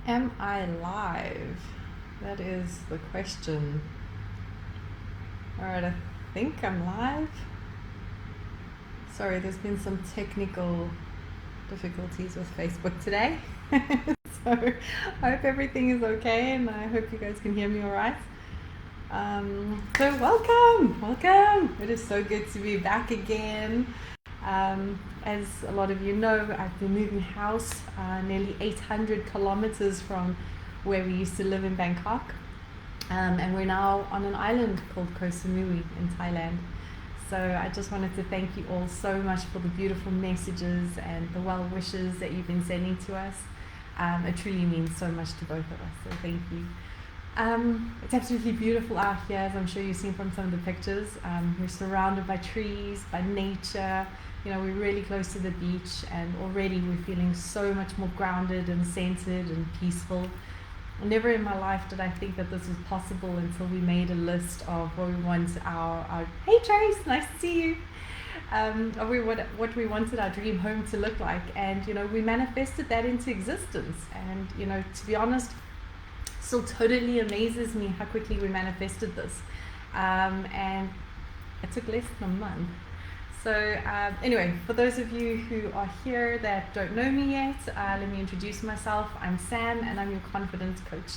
Am I live? That is the question. Alright, I think I'm live. Sorry, there's been some technical difficulties with Facebook today. So I hope everything is okay and I hope you guys can hear me alright. So welcome. It is so good to be back again. As a lot of you know, I've been moving house nearly 800 kilometers from where we used to live in Bangkok. And we're now on an island called Koh Samui in Thailand. So I just wanted to thank you all so much for the beautiful messages and the well wishes that you've been sending to us. It truly means so much to both of us, so thank you. It's absolutely beautiful out here, as I'm sure you've seen from some of the pictures. We're surrounded by trees, by nature. You know, we're really close to the beach, and already we're feeling so much more grounded and centered and peaceful. Never in my life did I think that this was possible until we made a list of what we want our hey Trace, nice to see you. What we wanted our dream home to look like, and you know, we manifested that into existence. And you know, to be honest, still totally amazes me how quickly we manifested this, and it took less than a month. So anyway, for those of you who are here that don't know me yet, let me introduce myself. I'm Sam, and I'm your confidence coach.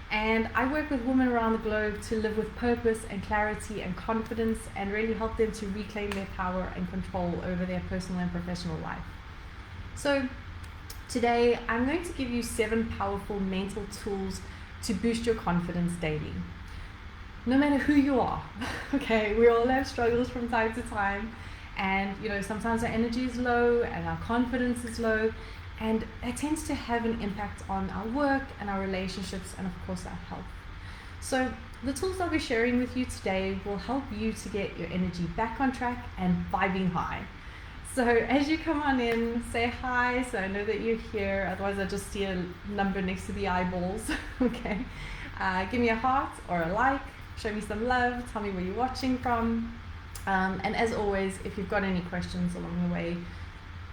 And I work with women around the globe to live with purpose and clarity and confidence, and really help them to reclaim their power and control over their personal and professional life. So today, I'm going to give you 7 powerful mental tools to boost your confidence daily. No matter who you are, okay, we all have struggles from time to time. And you know, sometimes our energy is low and our confidence is low, and it tends to have an impact on our work and our relationships and of course our health. So the tools I'll be sharing with you today will help you to get your energy back on track and vibing high. So as you come on in, say hi, so I know that you're here, otherwise I just see a number next to the eyeballs. Okay, give me a heart or a like, show me some love, tell me where you're watching from. And as always, if you've got any questions along the way,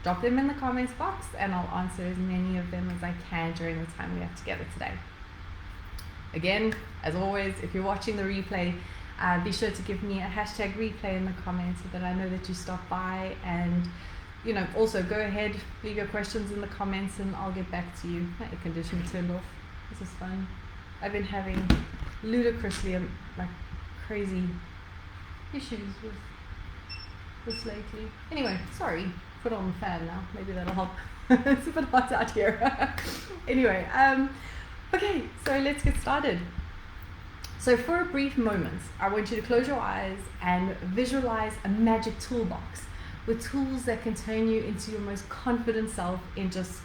drop them in the comments box and I'll answer as many of them as I can during the time we have together today. Again, as always, if you're watching the replay, be sure to give me a hashtag replay in the comments so that I know that you stopped by. And you know, also go ahead, leave your questions in the comments and I'll get back to you. My air conditioning turned off. This is fun. I've been having ludicrously like crazy issues with this lately. Anyway, sorry, put on the fan now, maybe that'll help. It's a bit hot out here. Anyway, okay, so let's get started. So for a brief moment, I want you to close your eyes and visualize a magic toolbox with tools that can turn you into your most confident self in just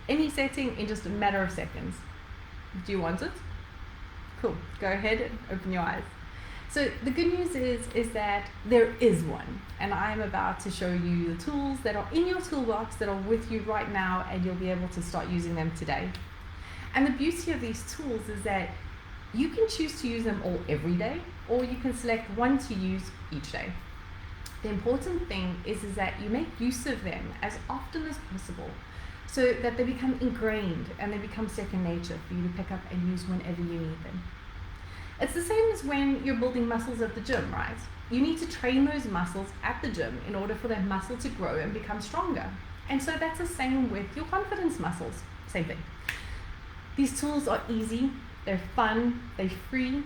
any setting in just a matter of seconds. Do you want it? Cool, go ahead and open your eyes. So the good news is that there is one, and I'm about to show you the tools that are in your toolbox that are with you right now, and you'll be able to start using them today. And the beauty of these tools is that you can choose to use them all every day, or you can select one to use each day. The important thing is that you make use of them as often as possible so that they become ingrained and they become second nature for you to pick up and use whenever you need them. It's the same as when you're building muscles at the gym, right? You need to train those muscles at the gym in order for that muscle to grow and become stronger. And so that's the same with your confidence muscles. Same thing. These tools are easy, they're fun, they're free,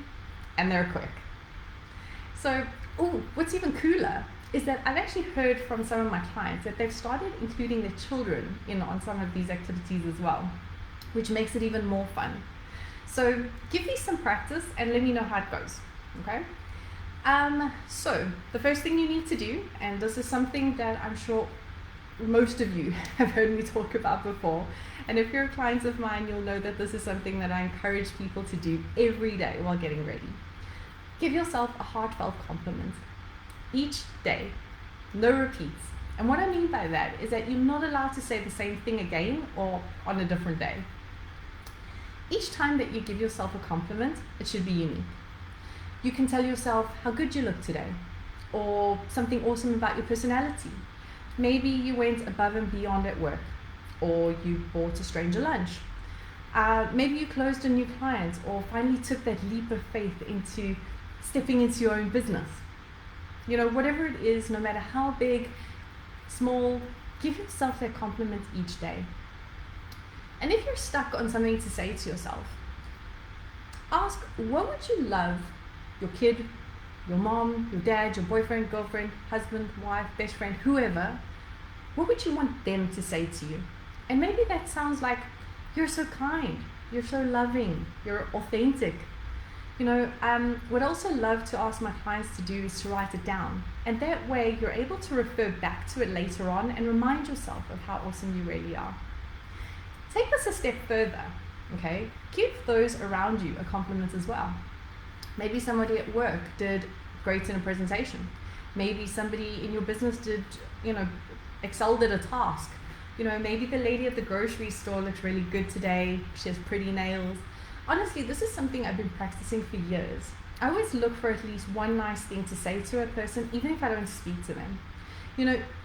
and they're quick. So, what's even cooler is that I've actually heard from some of my clients that they've started including their children in on some of these activities as well, which makes it even more fun. So give these some practice and let me know how it goes, okay? So the first thing you need to do, and this is something that I'm sure most of you have heard me talk about before, and if you're clients of mine, you'll know that this is something that I encourage people to do every day while getting ready. Give yourself a heartfelt compliment each day, no repeats. And what I mean by that is that you're not allowed to say the same thing again or on a different day. Each time that you give yourself a compliment, it should be unique. You can tell yourself how good you look today, or something awesome about your personality. Maybe you went above and beyond at work, or you bought a stranger lunch, Maybe you closed a new client or finally took that leap of faith into stepping into your own business. You know, whatever it is, no matter how big, small, give yourself that compliment each day. And if you're stuck on something to say to yourself, ask, what would you love your kid, your mom, your dad, your boyfriend, girlfriend, husband, wife, best friend, whoever, what would you want them to say to you? And maybe that sounds like, you're so kind, you're so loving, you're authentic. You know, what I also love to ask my clients to do is to write it down. And that way you're able to refer back to it later on and remind yourself of how awesome you really are. Take this a step further, okay? Give those around you a compliment as well. Maybe somebody at work did great in a presentation. Maybe somebody in your business did, excelled at a task. Maybe the lady at the grocery store looks really good today. She has pretty nails. Honestly, this is something I've been practicing for years. I always look for at least one nice thing to say to a person, even if I don't speak to them.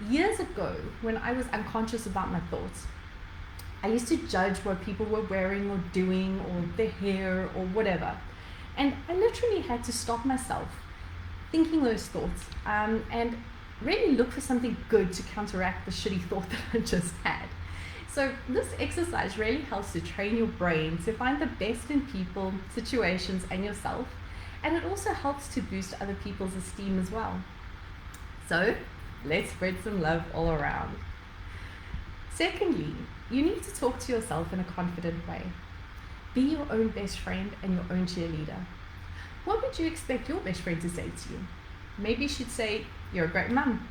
Years ago, when I was unconscious about my thoughts, I used to judge what people were wearing or doing or their hair or whatever. And I literally had to stop myself thinking those thoughts and really look for something good to counteract the shitty thought that I just had. So this exercise really helps to train your brain to find the best in people, situations, and yourself. And it also helps to boost other people's esteem as well. So let's spread some love all around. Secondly, you need to talk to yourself in a confident way. Be your own best friend and your own cheerleader. What would you expect your best friend to say to you? Maybe she'd say, you're a great mum.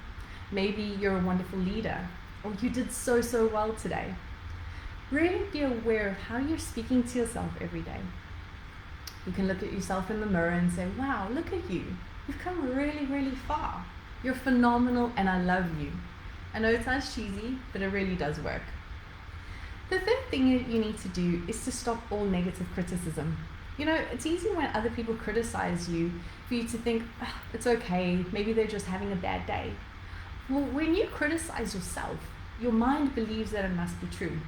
Maybe you're a wonderful leader. Or you did so well today. Really be aware of how you're speaking to yourself every day. You can look at yourself in the mirror and say, wow, look at you. You've come really far. You're phenomenal and I love you. I know it sounds cheesy, but it really does work. The third thing you need to do is to stop all negative criticism. It's easy when other people criticize you for you to think, it's okay, maybe they're just having a bad day. Well, when you criticize yourself, your mind believes that it must be true.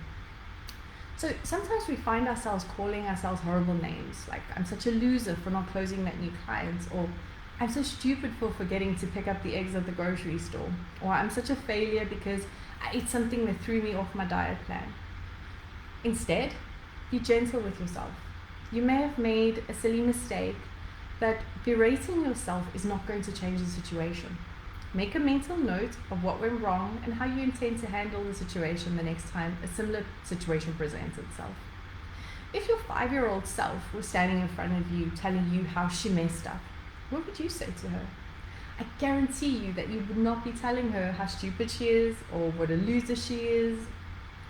So sometimes we find ourselves calling ourselves horrible names, like I'm such a loser for not closing that new client, or I'm so stupid for forgetting to pick up the eggs at the grocery store, or I'm such a failure because I ate something that threw me off my diet plan. Instead, be gentle with yourself. You may have made a silly mistake, but berating yourself is not going to change the situation. Make a mental note of what went wrong and how you intend to handle the situation the next time a similar situation presents itself. If your 5-year-old self was standing in front of you telling you how she messed up, what would you say to her? I guarantee you that you would not be telling her how stupid she is or what a loser she is.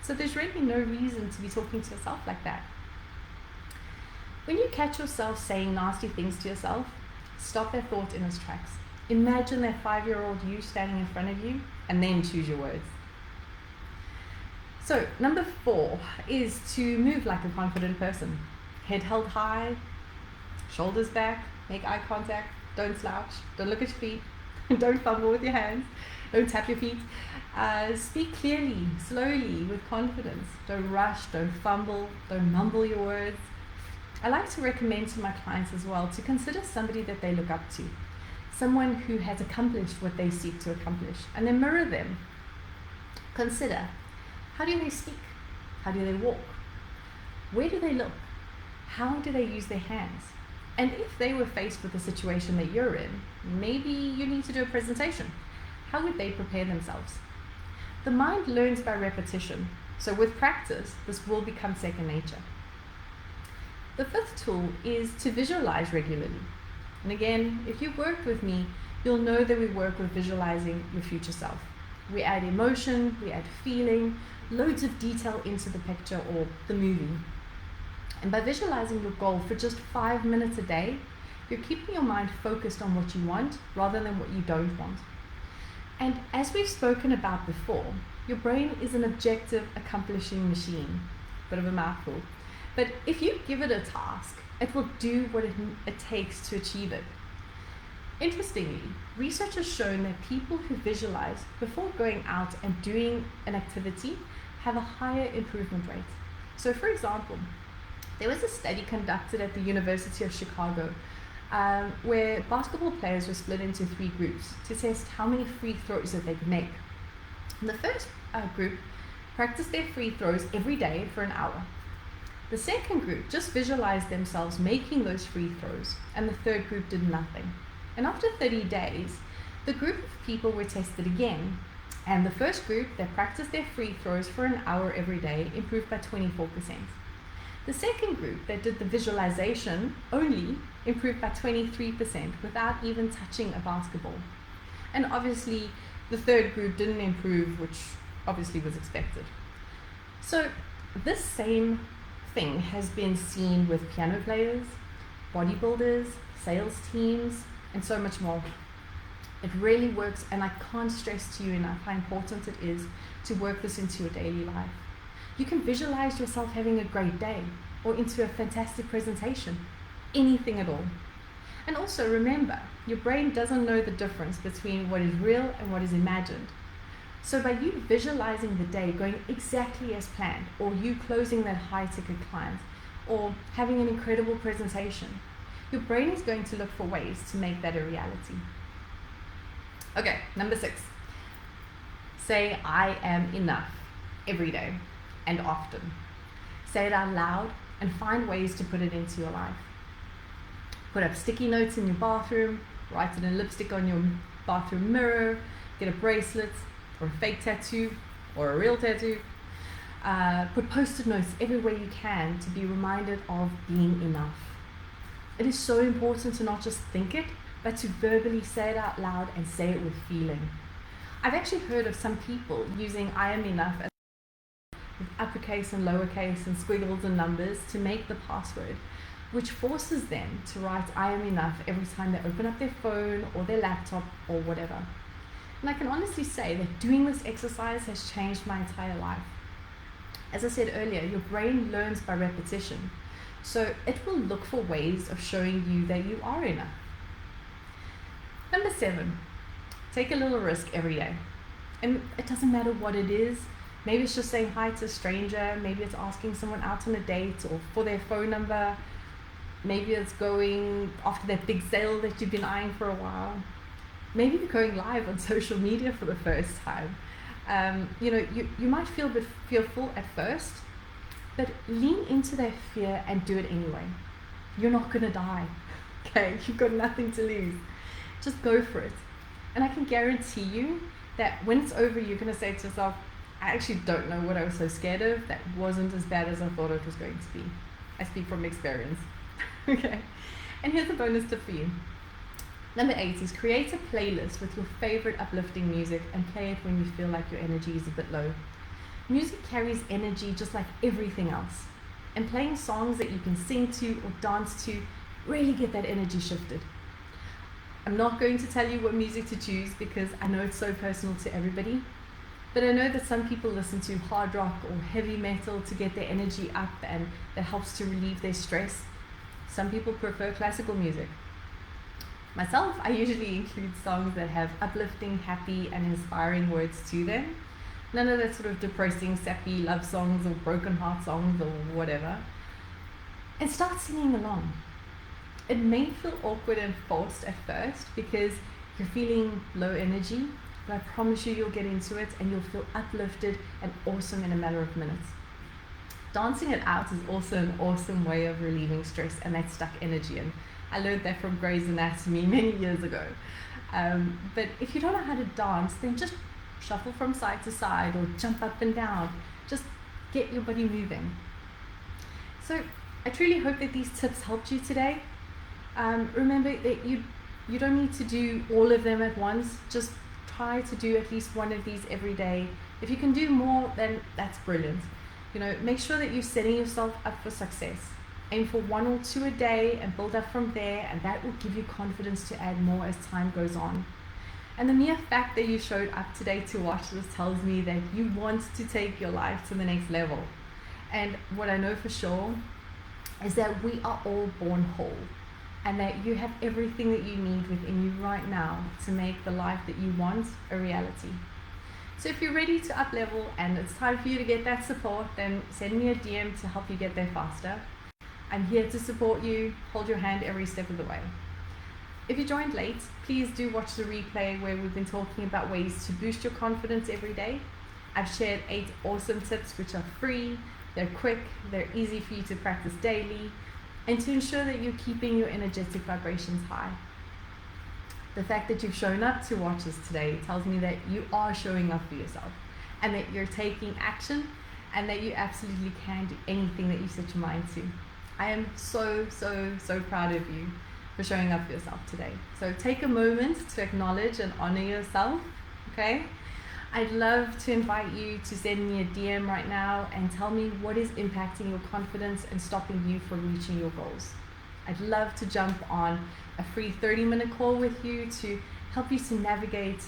So there's really no reason to be talking to yourself like that. When you catch yourself saying nasty things to yourself, stop that thought in its tracks. Imagine that 5-year-old you standing in front of you and then choose your words. So number 4 is to move like a confident person. Head held high, shoulders back, make eye contact, don't slouch, don't look at your feet, don't fumble with your hands, don't tap your feet. Speak clearly, slowly, with confidence. Don't rush, don't fumble, don't mumble your words. I like to recommend to my clients as well to consider somebody that they look up to, someone who has accomplished what they seek to accomplish, and then mirror them. Consider, how do they speak? How do they walk? Where do they look? How do they use their hands? And if they were faced with the situation that you're in, maybe you need to do a presentation. How would they prepare themselves? The mind learns by repetition, so with practice, this will become second nature. The 5th tool is to visualize regularly. And again, if you've worked with me, you'll know that we work with visualizing your future self. We add emotion, we add feeling, loads of detail into the picture or the movie. And by visualizing your goal for just 5 minutes a day, you're keeping your mind focused on what you want rather than what you don't want. And as we've spoken about before, your brain is an objective accomplishing machine. Bit of a mouthful. But if you give it a task, it will do what it takes to achieve it. Interestingly, research has shown that people who visualize before going out and doing an activity have a higher improvement rate. So for example, There was a study conducted at the University of Chicago where basketball players were split into 3 groups to test how many free throws that they could make. And the first group practiced their free throws every day for an hour. The second group just visualized themselves making those free throws, and the third group did nothing. And after 30 days, the group of people were tested again, and the first group that practiced their free throws for an hour every day improved by 24%. The second group that did the visualization only improved by 23% without even touching a basketball. And obviously, the third group didn't improve, which obviously was expected. So this same thing has been seen with piano players, bodybuilders, sales teams, and so much more. It really works, and I can't stress to you enough how important it is to work this into your daily life. You can visualize yourself having a great day or into a fantastic presentation, anything at all. And also remember, your brain doesn't know the difference between what is real and what is imagined. So by you visualizing the day going exactly as planned, or you closing that high-ticket client, or having an incredible presentation, your brain is going to look for ways to make that a reality. Okay, number 6. Say, I am enough every day and often. Say it out loud and find ways to put it into your life. Put up sticky notes in your bathroom, write it in lipstick on your bathroom mirror, get a bracelet or a fake tattoo or a real tattoo. Put post-it notes everywhere you can to be reminded of being enough. It is so important to not just think it, but to verbally say it out loud and say it with feeling. I've actually heard of some people using I am enough as with uppercase and lowercase and squiggles and numbers to make the password, which forces them to write I am enough every time they open up their phone or their laptop or whatever. And I can honestly say that doing this exercise has changed my entire life. As I said earlier, your brain learns by repetition, so it will look for ways of showing you that you are enough. Number 7, take a little risk every day. And it doesn't matter what it is. Maybe it's just saying hi to a stranger. Maybe it's asking someone out on a date or for their phone number. Maybe it's going after that big sale that you've been eyeing for a while. Maybe you're going live on social media for the first time. You might feel a bit fearful at first, but lean into that fear and do it anyway. You're not going to die, okay? You've got nothing to lose. Just go for it. And I can guarantee you that when it's over, you're going to say to yourself, I actually don't know what I was so scared of. That wasn't as bad as I thought it was going to be. I speak from experience. Okay. And here's a bonus tip for you. Number 8 is create a playlist with your favorite uplifting music and play it when you feel like your energy is a bit low. Music carries energy just like everything else. And playing songs that you can sing to or dance to really get that energy shifted. I'm not going to tell you what music to choose because I know it's so personal to everybody. But I know that some people listen to hard rock or heavy metal to get their energy up and that helps to relieve their stress. Some people prefer classical music. Myself, I usually include songs that have uplifting, happy, and inspiring words to them. None of that sort of depressing, sappy love songs or broken heart songs or whatever. And start singing along. It may feel awkward and forced at first because you're feeling low energy, but I promise you you'll get into it and you'll feel uplifted and awesome in a matter of minutes. Dancing it out is also an awesome way of relieving stress and that stuck energy. And I learned that from Grey's Anatomy many years ago. But if you don't know how to dance, then just shuffle from side to side or jump up and down. Just get your body moving. So I truly hope that these tips helped you today. Remember that you don't need to do all of them at once. Just try to do at least one of these every day. If you can do more, then that's brilliant. Make sure that you're setting yourself up for success. Aim for 1 or 2 a day and build up from there, and that will give you confidence to add more as time goes on. And the mere fact that you showed up today to watch this tells me that you want to take your life to the next level. And what I know for sure is that we are all born whole, and that you have everything that you need within you right now to make the life that you want a reality. So if you're ready to up level and it's time for you to get that support, then send me a DM to help you get there faster. I'm here to support you, hold your hand every step of the way. If you joined late, please do watch the replay where we've been talking about ways to boost your confidence every day. I've shared 8 awesome tips which are free, they're quick, they're easy for you to practice daily, and to ensure that you're keeping your energetic vibrations high. The fact that you've shown up to watch this today tells me that you are showing up for yourself and that you're taking action and that you absolutely can do anything that you set your mind to. I am so proud of you for showing up for yourself today. So take a moment to acknowledge and honor yourself, okay? I'd love to invite you to send me a DM right now and tell me what is impacting your confidence and stopping you from reaching your goals. I'd love to jump on a free 30-minute call with you to help you to navigate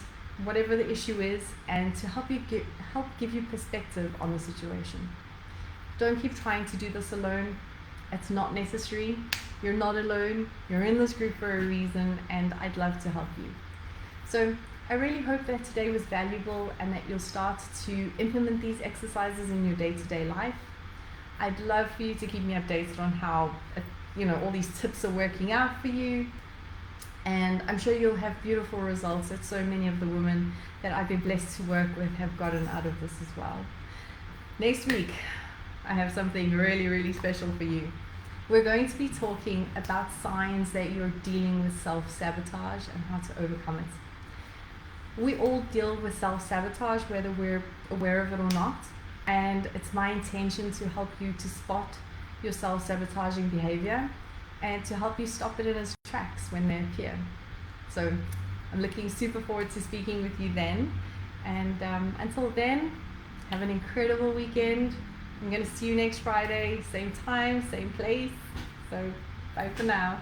whatever the issue is and to help give you perspective on the situation. Don't keep trying to do this alone. It's not necessary. You're not alone. You're in this group for a reason, and I'd love to help you. So I really hope that today was valuable and that you'll start to implement these exercises in your day-to-day life. I'd love for you to keep me updated on how all these tips are working out for you, and I'm sure you'll have beautiful results that so many of the women that I've been blessed to work with have gotten out of this as well. Next week I have something really special for you. We're going to be talking about signs that you're dealing with self-sabotage and how to overcome it. We all deal with self-sabotage whether we're aware of it or not, and it's my intention to help you to spot your self-sabotaging behavior and to help you stop it in its tracks when they appear. So I'm looking super forward to speaking with you then, and until then, have an incredible weekend. I'm going to see you next Friday, same time, same place. So bye for now.